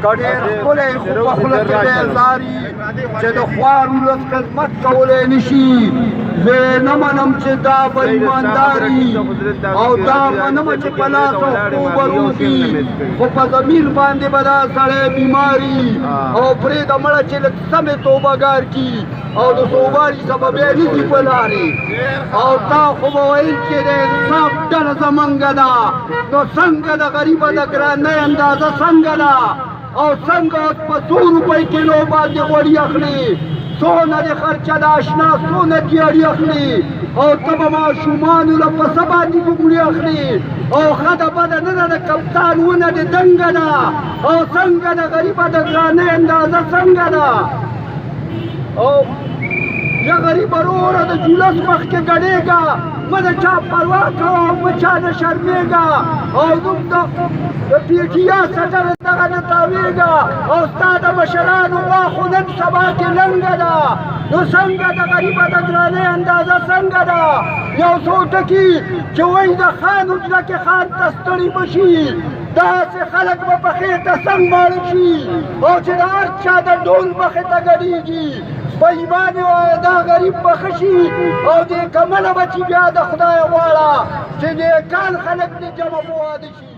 که ډېر ښکلی خو په خوله کې بیزاري چې د خوار ولس خدمت کولی نه شي زه یې نه منم چې دا به ایمانداري او دا منمه چې په لاس او پښو به روږي خو په ضمیر باندې به دا سړی بیماري او پرېږده مړه چې لږ سمې توبهګار کي او د توباري سبب یې نیسي په لارې او تا خو به ویل چې د انصاف ډله زمونږه ده نو څنګه د غریبه د ګرانۍ اندازه څنګه ده او څنګه په څو روپۍ کیلو باندې غوړي اخلي څونه د خرچه د اشنا څونه دیاړي اخلي او ته به ماشومانو له په څه باندې ګوګړي اخلي او ښه ده بده نه ده د کپتان ونه د دنګه ده او څنګه د غریبه د ګرانۍ اندازه څنګه ده او یا غریب وروره د جولس مخکې ګډېږه مه د چا پروا کوه مه چا نه شرمېږه او موږ د پیټیا سټر دغه نه تاوېږه او ستا د مشرانو غوا خو نن سبا کې لنګه ده نو څنګه د غریبه د ګرانۍ اندازه څنګه ده یو څو ټکي چې وایي د خان حجره کې خان ته ستړي به شي داسې خلک به په خېټه سنګ ماړه شي او چې د هر چا د ډول مخې ته ګډېږي په ایمان وایه دا غریب به ښه شي او دې کمله به چې بیا د خدای غواړه چې نیکان خلک دې جمع په واده شي